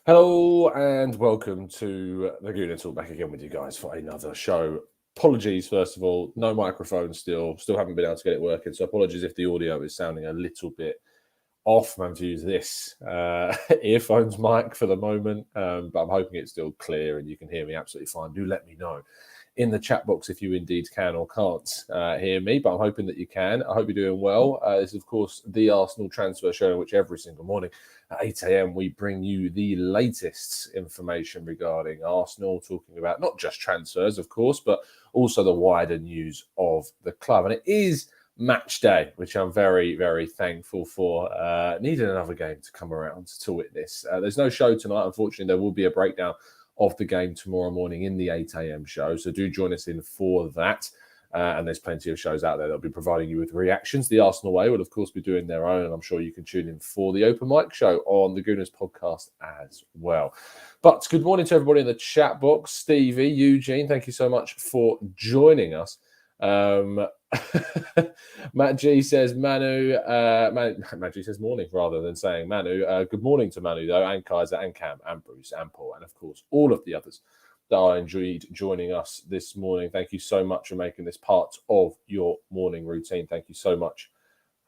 Hello and welcome to the Gooner Talk, back again with you guys for another show. Apologies, first of all, no microphone still haven't been able to get it working, so apologies if the audio is sounding a little bit off. I'm having to use this earphones mic for the moment, but I'm hoping it's still clear and you can hear me absolutely fine. Do let me know in the chat box if you indeed can or can't hear me, but I'm hoping that you can. I hope you're doing well. This is, of course, the Arsenal transfer show, in which every single morning at 8 a.m. we bring you the latest information regarding Arsenal, talking about not just transfers, of course, but also the wider news of the club. And it is match day, which I'm very, very thankful for. Needed another game to come around to witness. There's no show tonight, unfortunately. There will be a breakdown of the game tomorrow morning in the 8 a.m. show, so do join us in for that. And there's plenty of shows out there that'll be providing you with reactions. The Arsenal Way will, of course, be doing their own, and I'm sure you can tune in for the open mic show on the Gooners podcast as well. But good morning to everybody in the chat box. Stevie, Eugene, thank you so much for joining us. Matt G says Manu. Matt G says morning rather than saying Manu. Good morning to Manu, though, and Kaiser, and Cam, and Bruce, and Paul, and of course all of the others that I enjoyed joining us this morning. Thank you so much for making this part of your morning routine. Thank you so much,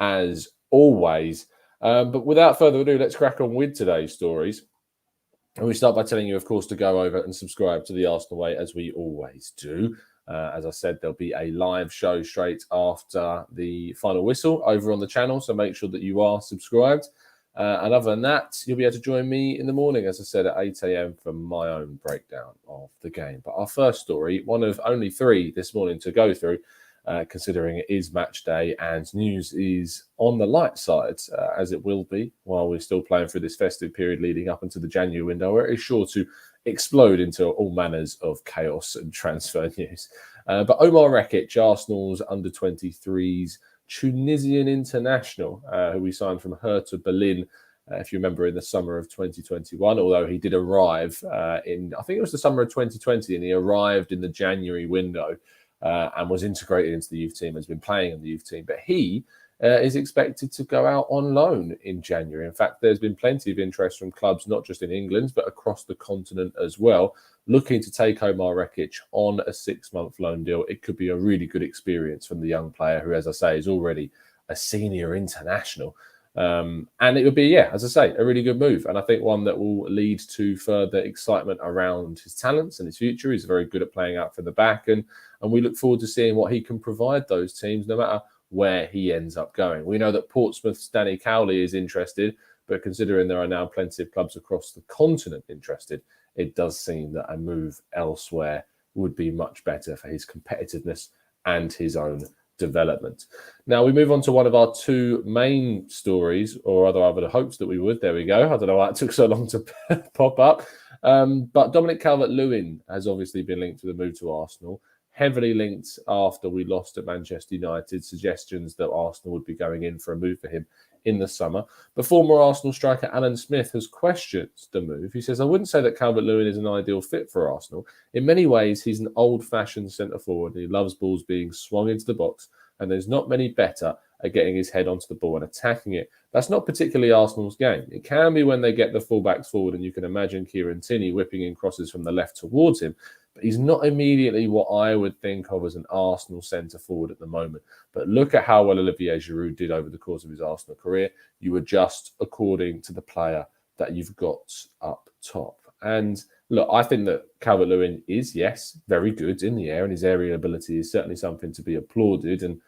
as always. But without further ado, let's crack on with today's stories. And we start by telling you, of course, to go over and subscribe to the Arsenal Way, as we always do. As I said, there'll be a live show straight after the final whistle over on the channel, so make sure that you are subscribed. And other than that, you'll be able to join me in the morning, as I said, at 8 a.m. for my own breakdown of the game. But our first story, one of only three this morning to go through, considering it is match day and news is on the light side, as it will be while we're still playing through this festive period leading up into the January window, where it is sure to explode into all manners of chaos and transfer news. But Omar Rekik, Arsenal's under-23s Tunisian international, who we signed from Hertha Berlin, if you remember, in the summer of 2021, although he did arrive I think it was the summer of 2020, and he arrived in the January window and was integrated into the youth team, has been playing in the youth team. But he is expected to go out on loan in January. In fact, there's been plenty of interest from clubs, not just in England, but across the continent as well, looking to take Omar Rekik on a 6-month loan deal. It could be a really good experience from the young player who, as I say, is already a senior international. And it would be, as I say, a really good move. And I think one that will lead to further excitement around his talents and his future. He's very good at playing out from the back. And we look forward to seeing what he can provide those teams, no matter where he ends up going. We know that Portsmouth's Danny Cowley is interested, but considering there are now plenty of clubs across the continent interested, it does seem that a move elsewhere would be much better for his competitiveness and his own development. Now we move on to one of our two main stories, or rather I would have hoped that we would. There we go. I don't know why it took so long to pop up. But Dominic Calvert-Lewin has obviously been linked to the move to Arsenal. Heavily linked after we lost at Manchester United, suggestions that Arsenal would be going in for a move for him in the summer. But former Arsenal striker Alan Smith has questioned the move. He says, I wouldn't say that Calvert-Lewin is an ideal fit for Arsenal. In many ways, he's an old-fashioned centre-forward. He loves balls being swung into the box, and there's not many better at getting his head onto the ball and attacking it. That's not particularly Arsenal's game. It can be when they get the fullbacks forward, and you can imagine Kieran Tierney whipping in crosses from the left towards him. But he's not immediately what I would think of as an Arsenal centre-forward at the moment. But look at how well Olivier Giroud did over the course of his Arsenal career. You adjust according to the player that you've got up top. And look, I think that Calvert-Lewin is, yes, very good in the air, and his aerial ability is certainly something to be applauded, and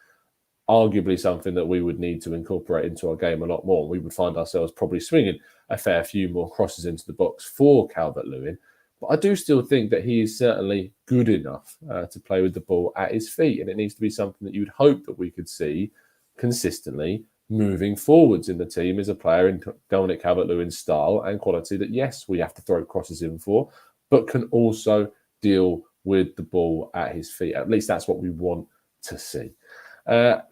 arguably something that we would need to incorporate into our game a lot more. We would find ourselves probably swinging a fair few more crosses into the box for Calvert-Lewin. But I do still think that he is certainly good enough to play with the ball at his feet. And it needs to be something that you'd hope that we could see consistently moving forwards in the team as a player in Dominic Calvert-Lewin's style and quality that, yes, we have to throw crosses in for, but can also deal with the ball at his feet. At least that's what we want to see.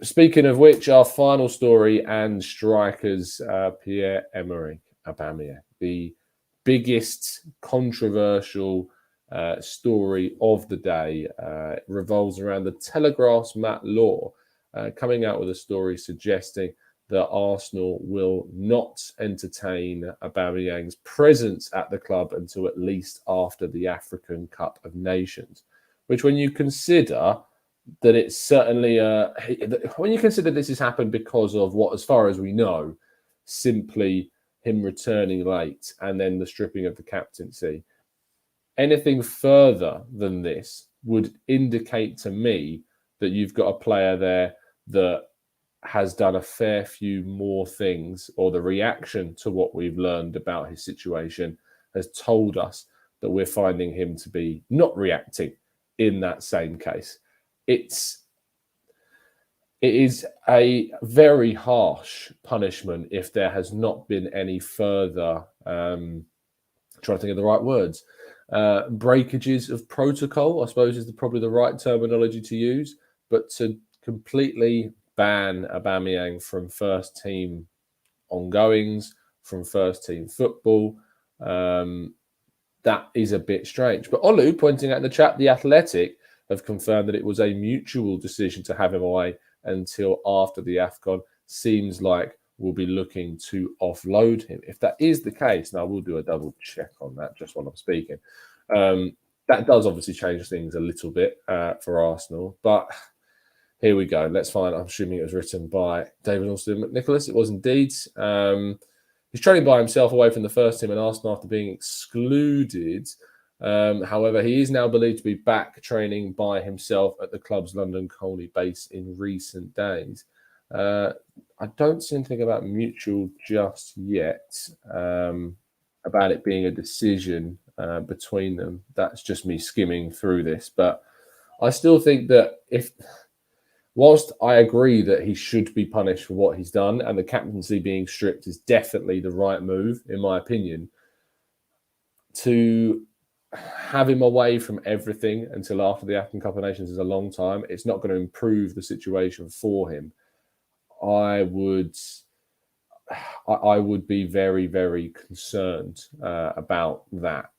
Speaking of which, our final story and strikers, Pierre-Emerick Aubameyang, the biggest controversial story of the day, revolves around the Telegraph's Matt Law coming out with a story suggesting that Arsenal will not entertain Aubameyang's presence at the club until at least after the African Cup of Nations. Which, when you consider that it's certainly when you consider this has happened because of what, as far as we know, simply him returning late and then the stripping of the captaincy, anything further than this would indicate to me that you've got a player there that has done a fair few more things, or the reaction to what we've learned about his situation has told us that we're finding him to be not reacting in that same case. It is a very harsh punishment if there has not been any further, trying to think of the right words, breakages of protocol, I suppose is probably the right terminology to use, but to completely ban Aubameyang from first team ongoings, from first team football, that is a bit strange. But Olu, pointing out in the chat, The Athletic have confirmed that it was a mutual decision to have him away until after the AFCON. Seems like we'll be looking to offload him. If that is the case, now we'll do a double check on that just while I'm speaking. That does obviously change things a little bit for Arsenal, but here we go. Let's find. I'm assuming it was written by David Alston McNicholas. It was indeed. He's training by himself away from the first team in Arsenal after being excluded. However, he is now believed to be back training by himself at the club's London Colney base in recent days. I don't see anything about mutual just yet, about it being a decision between them. That's just me skimming through this. But I still think that whilst I agree that he should be punished for what he's done, and the captaincy being stripped is definitely the right move, in my opinion, to have him away from everything until after the African Cup of Nations is a long time. It's not going to improve the situation for him. I would be very, very concerned about that.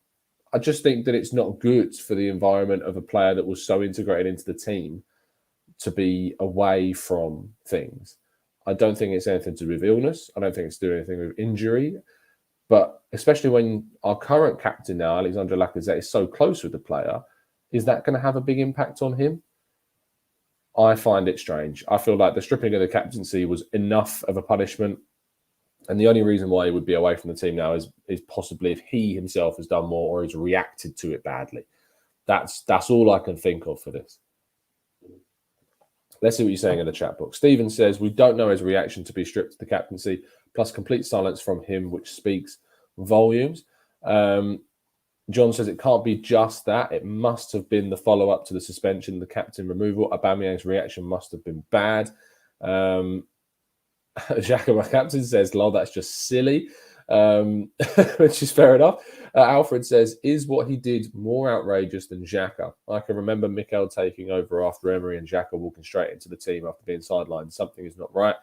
I just think that it's not good for the environment of a player that was so integrated into the team to be away from things. I don't think it's anything to do with illness. I don't think it's to do anything with injury. But especially when our current captain now, Alexandre Lacazette, is so close with the player, is that going to have a big impact on him? I find it strange. I feel like the stripping of the captaincy was enough of a punishment. And the only reason why he would be away from the team now is possibly if he himself has done more or has reacted to it badly. That's all I can think of for this. Let's see what you're saying in the chat box. Stephen says, we don't know his reaction to be stripped of the captaincy, plus complete silence from him, which speaks volumes. John says it can't be just that. It must have been the follow-up to the suspension, the captain removal. Aubameyang's reaction must have been bad. Xhaka, my captain, says, lol, that's just silly, which is fair enough. Alfred says, is what he did more outrageous than Xhaka? I can remember Mikel taking over after Emery and Xhaka walking straight into the team after being sidelined. Something is not right.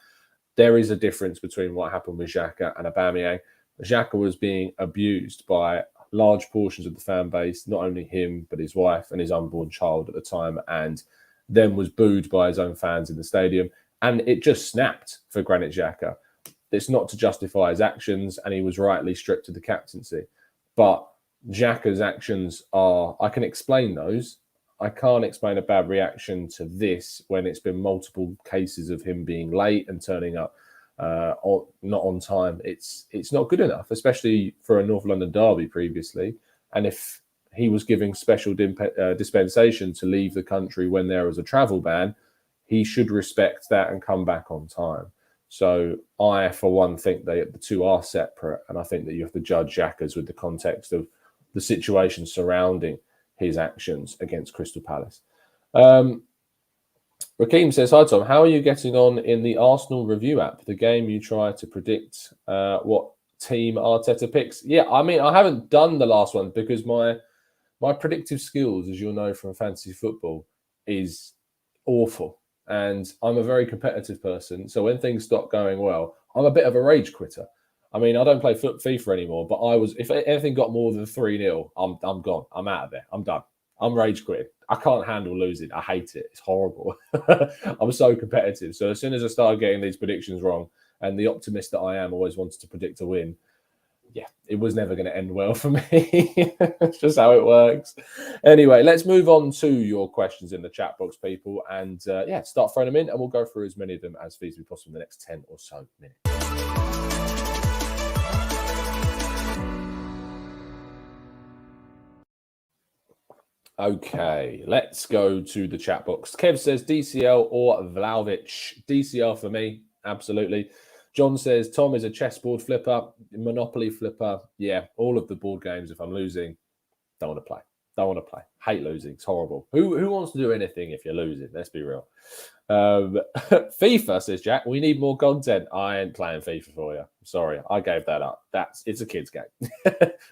There is a difference between what happened with Xhaka and Aubameyang. Xhaka was being abused by large portions of the fan base, not only him, but his wife and his unborn child at the time, and then was booed by his own fans in the stadium. And it just snapped for Granit Xhaka. It's not to justify his actions, and he was rightly stripped of the captaincy. But Xhaka's actions are, I can explain those. I can't explain a bad reaction to this when it's been multiple cases of him being late and turning up not on time. It's not good enough, especially for a North London derby previously. And if he was giving special dispensation to leave the country when there was a travel ban, he should respect that and come back on time. So I, for one, think the two are separate, and I think that you have to judge Xhaka's with the context of the situation surrounding his actions against Crystal Palace. Rakeem says, hi Tom, how are you getting on in the Arsenal review app, the game you try to predict what team Arteta picks? Yeah, I mean, I haven't done the last one because my predictive skills, as you'll know from fantasy football, is awful. And I'm a very competitive person. So when things stop going well, I'm a bit of a rage quitter. I mean, I don't play FIFA anymore, but if anything got more than 3-0, I'm gone. I'm out of there. I'm done. I'm rage quitting. I can't handle losing. I hate it. It's horrible. I'm so competitive. So as soon as I started getting these predictions wrong and the optimist that I am always wanted to predict a win. Yeah, it was never going to end well for me. It's just how it works. Anyway, let's move on to your questions in the chat box, people. And start throwing them in, and we'll go through as many of them as feasibly possible in the next 10 or so minutes. Okay, let's go to the chat box. Kev says DCL or Vlahovic. DCL for me, absolutely. John says Tom is a chessboard flipper, Monopoly flipper. Yeah, all of the board games. If I'm losing, don't want to play. Don't want to play. Hate losing. It's horrible. Who wants to do anything if you're losing? Let's be real. FIFA, says Jack, we need more content. I ain't playing FIFA for you. Sorry, I gave that up. It's a kid's game.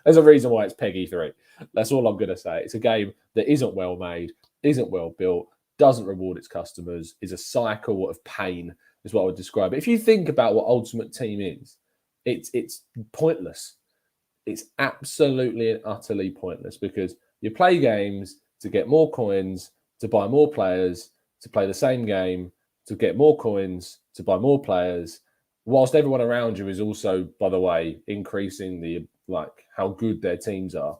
There's a reason why it's Peggy 3. That's all I'm going to say. It's a game that isn't well made, isn't well built, doesn't reward its customers, is a cycle of pain, is what I would describe it. If you think about what Ultimate Team is, it's pointless. It's absolutely and utterly pointless because you play games to get more coins, to buy more players, to play the same game, to get more coins, to buy more players, whilst everyone around you is also, by the way, increasing the how good their teams are.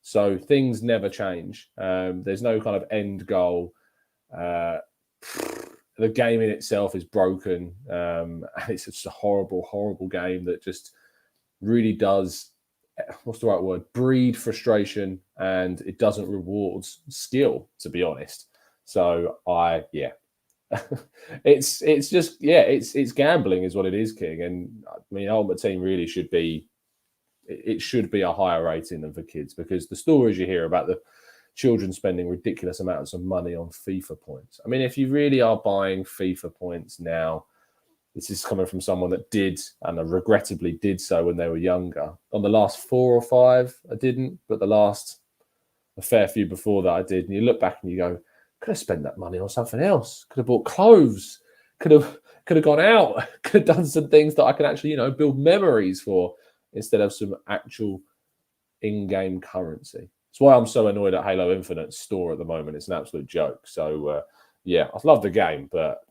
So things never change. There's no kind of end goal. The game in itself is broken. And it's just a horrible, horrible game that just really does, what's the right word, breed frustration, and it doesn't reward skill, to be honest. So it's gambling is what it is, King. And I mean, Ultimate Team really should be a higher rating than for kids, because the stories you hear about the children spending ridiculous amounts of money on FIFA points. I mean, if you really are buying FIFA points now, this is coming from someone that did, and regrettably did so when they were younger. On the last 4 or 5, I didn't, but a fair few before that I did. And you look back and you go, could have spent that money on something else. Could have bought clothes. Could have gone out. Could have done some things that I can actually, build memories for, instead of some actual in-game currency. That's why I'm so annoyed at Halo Infinite's store at the moment. It's an absolute joke. So, I love the game, but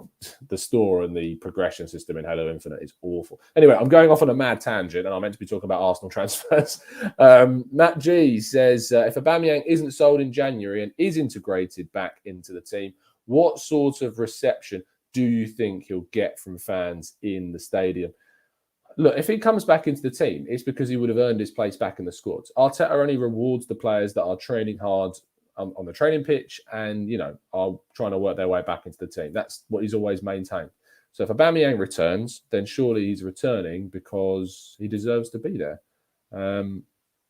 the store and the progression system in Halo Infinite is awful. Anyway, I'm going off on a mad tangent, and I'm meant to be talking about Arsenal transfers. Matt G says, if Aubameyang isn't sold in January and is integrated back into the team, what sort of reception do you think he'll get from fans in the stadium? Look, if he comes back into the team, it's because he would have earned his place back in the squad. Arteta only rewards the players that are training hard on the training pitch and, are trying to work their way back into the team. That's what he's always maintained. So if Aubameyang returns, then surely he's returning because he deserves to be there.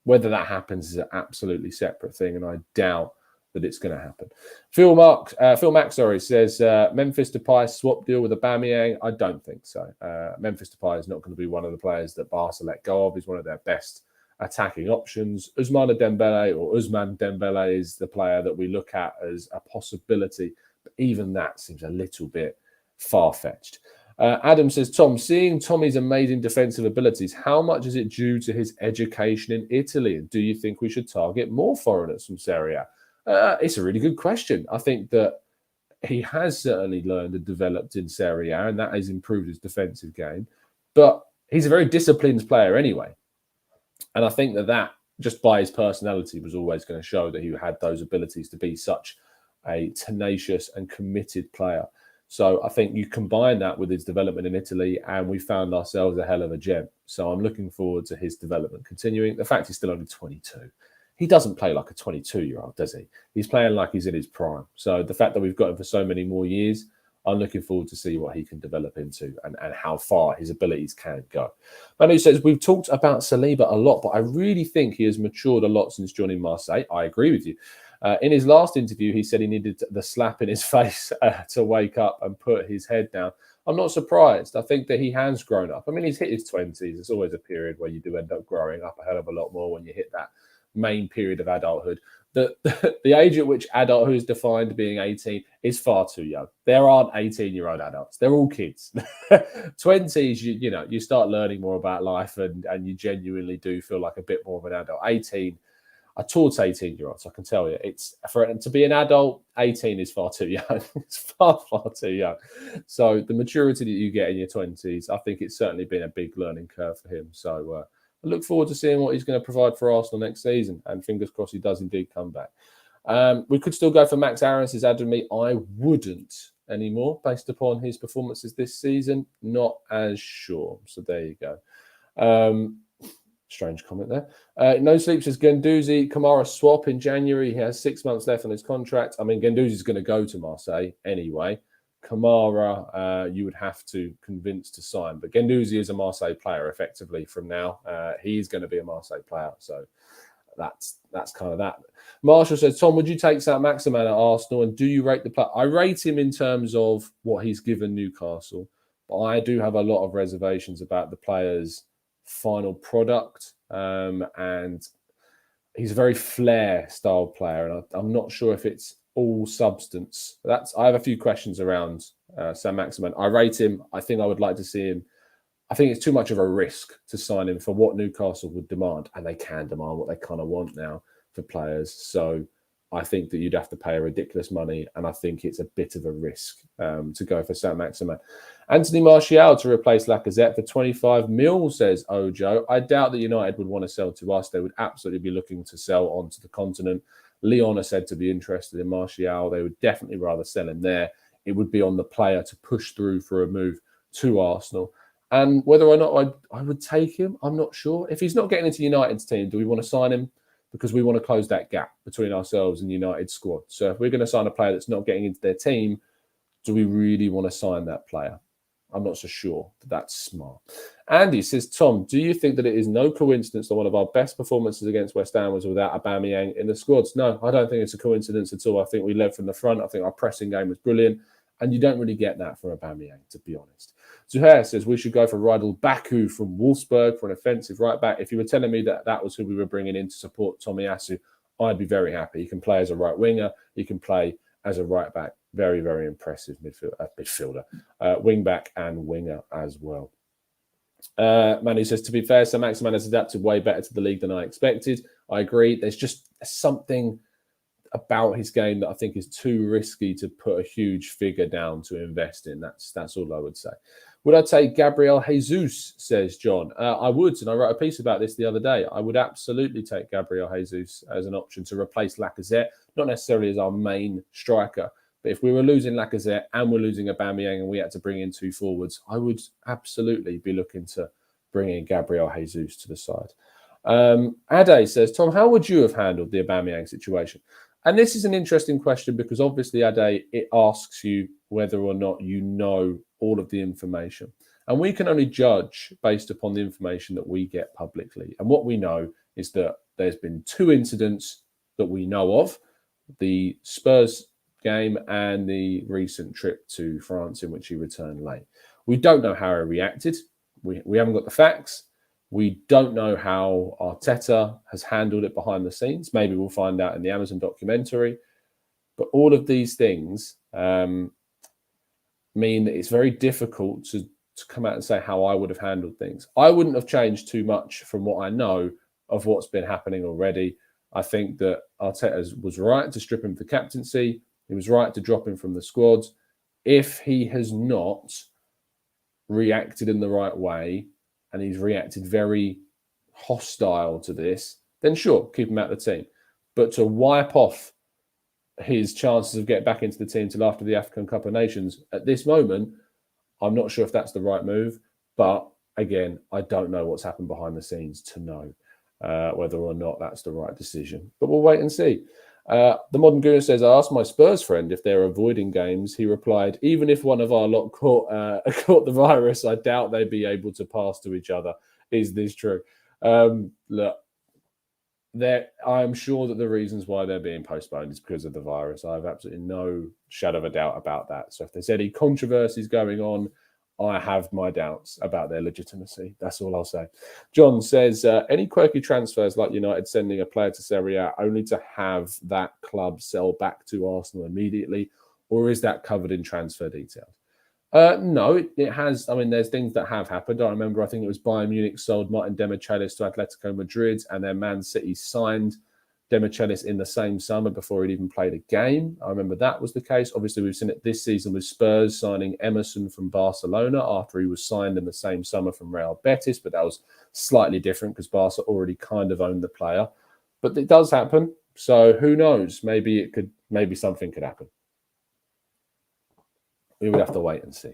Whether that happens is an absolutely separate thing, and I doubt that it's going to happen. Phil Mack, says Memphis Depay swap deal with Aubameyang. I don't think so. Memphis Depay is not going to be one of the players that Barca let go of. He's one of their best attacking options. Ousmane Dembele is the player that we look at as a possibility, but even that seems a little bit far-fetched. Adam says, Tom, seeing Tommy's amazing defensive abilities, how much is it due to his education in Italy? And do you think we should target more foreigners from Serie A? It's a really good question. I think that he has certainly learned and developed in Serie A, and that has improved his defensive game. But he's a very disciplined player anyway. And I think that just by his personality was always going to show that he had those abilities to be such a tenacious and committed player. So I think you combine that with his development in Italy, and we found ourselves a hell of a gem. So I'm looking forward to his development continuing. The fact he's still only 22. He doesn't play like a 22-year-old, does he? He's playing like he's in his prime. So the fact that we've got him for so many more years, I'm looking forward to see what he can develop into and how far his abilities can go. Manu says, we've talked about Saliba a lot, but I really think he has matured a lot since joining Marseille. I agree with you. In his last interview, he said he needed the slap in his face to wake up and put his head down. I'm not surprised. I think that he has grown up. I mean, he's hit his 20s. It's always a period where you do end up growing up a hell of a lot more when you hit that main period of adulthood. The age at which adulthood is defined being 18 is far too young. There aren't 18-year-old adults. They're all kids. 20s, you start learning more about life and you genuinely do feel like a bit more of an adult. 18, I taught 18-year-olds, I can tell you. It's to be an adult, 18 is far too young. It's far too young. So the maturity that you get in your 20s, I think it's certainly been a big learning curve for him. So I look forward to seeing what he's going to provide for Arsenal next season. And fingers crossed he does indeed come back. We could still go for Max Aaron, says Adam. I wouldn't anymore based upon his performances this season. Not as sure. So there you go. Strange comment there. No Sleep says Guendouzi, Kamara swap in January. He has 6 months left on his contract. I mean, Guendouzi's going to go to Marseille anyway. Kamara, you would have to convince to sign. But Guendouzi is a Marseille player effectively from now. He's going to be a Marseille player. So that's kind of that. Marshall says, Tom, would you take Saint-Maximin at Arsenal? And do you rate the player? I rate him in terms of what he's given Newcastle. But I do have a lot of reservations about the player's final product, and he's a very flair style player, and I'm not sure if it's all substance. I have a few questions around Saint-Maximin. I rate him. I think I would like to see him. I think it's too much of a risk to sign him for what Newcastle would demand, and they can demand what they kind of want now for players. So I think that you'd have to pay a ridiculous money, and I think it's a bit of a risk to go for Saint-Maximin. Anthony Martial to replace Lacazette for 25 mil, says Ojo. I doubt that United would want to sell to us. They would absolutely be looking to sell onto the continent. Lyon are said to be interested in Martial. They would definitely rather sell him there. It would be on the player to push through for a move to Arsenal. And whether or not I would take him, I'm not sure. If he's not getting into United's team, do we want to sign him? Because we want to close that gap between ourselves and United's squad. So if we're going to sign a player that's not getting into their team, do we really want to sign that player? I'm not so sure that that's smart. Andy says, Tom, do you think that it is no coincidence that one of our best performances against West Ham was without Aubameyang in the squads? No, I don't think it's a coincidence at all. I think we led from the front. I think our pressing game was brilliant. And you don't really get that from Aubameyang, to be honest. Zuhair says we should go for Rydal Baku from Wolfsburg for an offensive right back. If you were telling me that that was who we were bringing in to support Tomiyasu, I'd be very happy. He can play as a right winger. He can play as a right back. Very, very impressive midfielder. Wing back and winger as well. Manu says, to be fair, Saint-Maximin has adapted way better to the league than I expected. I agree. There's just something about his game that I think is too risky to put a huge figure down to invest in. That's all I would say. Would I take Gabriel Jesus, says John? I would, and I wrote a piece about this the other day. I would absolutely take Gabriel Jesus as an option to replace Lacazette, not necessarily as our main striker, but if we were losing Lacazette and we're losing Aubameyang and we had to bring in two forwards, I would absolutely be looking to bring in Gabriel Jesus to the side. Ade says, Tom, how would you have handled the Aubameyang situation? And this is an interesting question because obviously, Ade, it asks you whether or not you know all of the information. And we can only judge based upon the information that we get publicly. And what we know is that there's been two incidents that we know of, the Spurs game and the recent trip to France in which he returned late. We don't know how he reacted. We haven't got the facts. We don't know how Arteta has handled it behind the scenes. Maybe we'll find out in the Amazon documentary. But all of these things mean that it's very difficult to come out and say how I would have handled things. I wouldn't have changed too much from what I know of what's been happening already. I think that Arteta was right to strip him of the captaincy. He was right to drop him from the squad. If he has not reacted in the right way, and he's reacted very hostile to this, then sure, keep him out of the team. But to wipe off his chances of getting back into the team till after the African Cup of Nations, at this moment, I'm not sure if that's the right move. But again, I don't know what's happened behind the scenes to know whether or not that's the right decision. But we'll wait and see. The Modern Gooner says, I asked my Spurs friend if they're avoiding games. He replied, even if one of our lot caught the virus, I doubt they'd be able to pass to each other. Is this true? Look, I'm sure that the reasons why they're being postponed is because of the virus. I have absolutely no shadow of a doubt about that. So if there's any controversies going on, I have my doubts about their legitimacy. That's all I'll say. John says, any quirky transfers like United sending a player to Serie A only to have that club sell back to Arsenal immediately, or is that covered in transfer details? No, it has. I mean, there's things that have happened. I remember, I think it was Bayern Munich sold Martin Demichelis to Atletico Madrid, and then Man City signed Demichelis in the same summer before he'd even played a game. I remember that was the case. Obviously, we've seen it this season with Spurs signing Emerson from Barcelona after he was signed in the same summer from Real Betis, but that was slightly different because Barca already kind of owned the player. But it does happen. So who knows? Maybe something could happen. We would have to wait and see.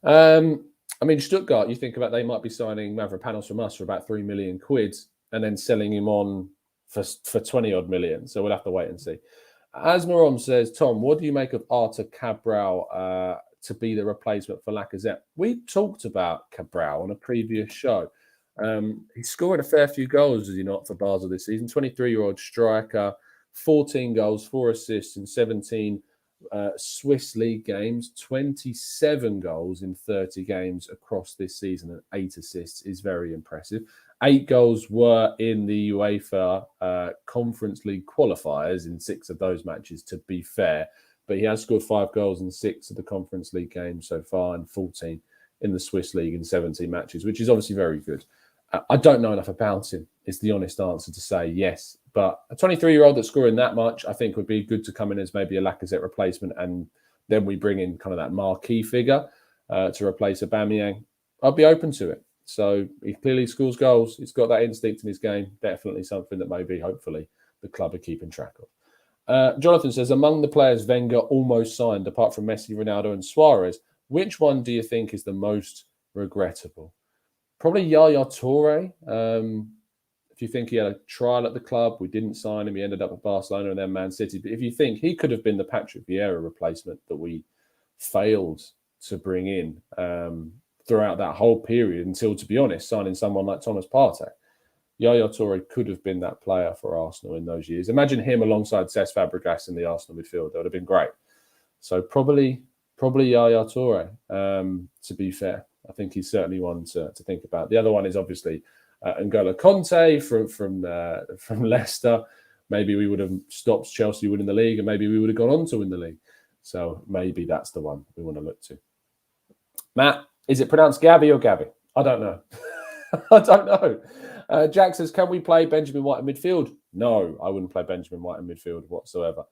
I mean, Stuttgart, you think about they might be signing Mavropanos from us for about 3 million quid and then selling him on for 20 odd million. So we'll have to wait and see. Asmarom says, Tom, what do you make of Artur Cabral to be the replacement for Lacazette? We talked about Cabral on a previous show. He scored a fair few goals, is he not, for Basel this season? 23-year-old striker, 14 goals, 4 assists in 17 Swiss League games, 27 goals in 30 games across this season and 8 assists is very impressive. 8 goals were in the UEFA Conference League qualifiers in 6 of those matches, to be fair. But he has scored 5 goals in 6 of the Conference League games so far and 14 in the Swiss League in 17 matches, which is obviously very good. I don't know enough about him, is the honest answer to say yes. But a 23-year-old that's scoring that much, I think would be good to come in as maybe a Lacazette replacement, and then we bring in kind of that marquee figure to replace Aubameyang. I'll be open to it. So he clearly scores goals. He's got that instinct in his game. Definitely something that maybe, hopefully, the club are keeping track of. Jonathan says, among the players Wenger almost signed, apart from Messi, Ronaldo and Suarez, which one do you think is the most regrettable? Probably Yaya Toure. If you think he had a trial at the club, we didn't sign him. He ended up at Barcelona and then Man City. But if you think he could have been the Patrick Vieira replacement that we failed to bring in throughout that whole period until, to be honest, signing someone like Thomas Partey. Yaya Toure could have been that player for Arsenal in those years. Imagine him alongside Cesc Fabregas in the Arsenal midfield. That would have been great. So probably Yaya Toure, to be fair. I think he's certainly one to think about. The other one is obviously N'Golo Conte from Leicester. Maybe we would have stopped Chelsea winning the league and maybe we would have gone on to win the league. So maybe that's the one we want to look to. Matt, is it pronounced Gabby or Gabby? I don't know. I don't know. Jack says, can we play Benjamin White in midfield? No, I wouldn't play Benjamin White in midfield whatsoever.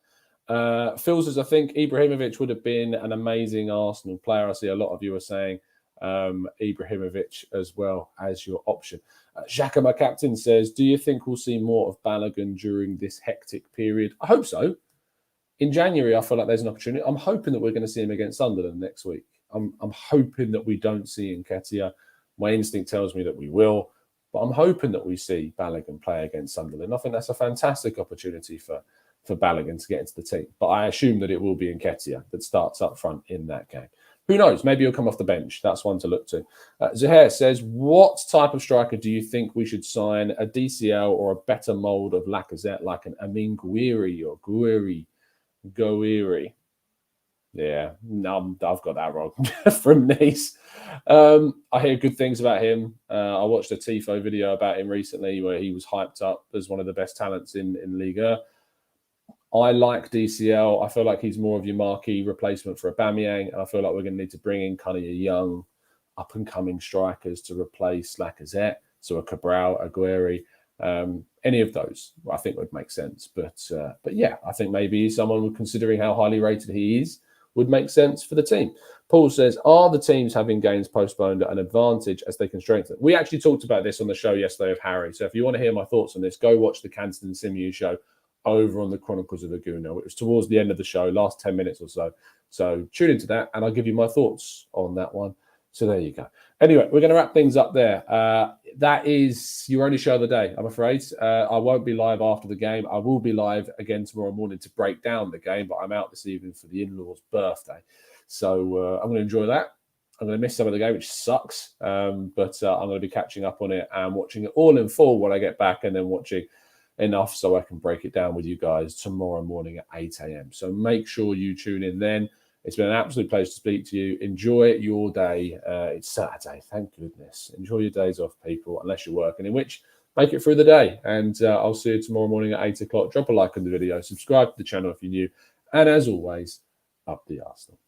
Phil says, I think Ibrahimovic would have been an amazing Arsenal player. I see a lot of you are saying Ibrahimovic as well as your option. Xhaka, my captain, says, do you think we'll see more of Balogun during this hectic period? I hope so. In January, I feel like there's an opportunity. I'm hoping that we're going to see him against Sunderland next week. I'm hoping that we don't see Nketiah. My instinct tells me that we will, but I'm hoping that we see Balogun play against Sunderland. I think that's a fantastic opportunity for Balogun to get into the team. But I assume that it will be Nketiah that starts up front in that game. Who knows? Maybe he'll come off the bench. That's one to look to. Zaher says, what type of striker do you think we should sign? A DCL or a better mould of Lacazette, like an Amin Gouiri or Gouiri? Yeah, no, I've got that wrong. From Nice. I hear good things about him. I watched a Tifo video about him recently where he was hyped up as one of the best talents in Liga. I like DCL. I feel like he's more of your marquee replacement for Aubameyang. And I feel like we're going to need to bring in kind of your young, up-and-coming strikers to replace Lacazette. So a Cabral, a Gouiri, any of those, I think would make sense. But yeah, I think maybe someone, considering how highly rated he is, would make sense for the team. Paul says, are the teams having games postponed an advantage as they can strengthen? We actually talked about this on the show yesterday of Harry. So if you want to hear my thoughts on this, go watch the Canton and Simeon show over on the Chronicles of the Gooner. It was towards the end of the show, last 10 minutes or so. So tune into that and I'll give you my thoughts on that one. So there you go. Anyway, we're going to wrap things up there. That is your only show of the day, I'm afraid. I won't be live after the game. I will be live again tomorrow morning to break down the game, but I'm out this evening for the in-law's birthday. So I'm going to enjoy that. I'm going to miss some of the game, which sucks. But I'm going to be catching up on it and watching it all in full when I get back, and then watching enough so I can break it down with you guys tomorrow morning at 8 a.m. So make sure you tune in then. It's been an absolute pleasure to speak to you. Enjoy your day. It's Saturday, thank goodness. Enjoy your days off, people, unless you're working, in which make it through the day. And I'll see you tomorrow morning at 8 o'clock. Drop a like on the video. Subscribe to the channel if you're new. And as always, up the Arsenal.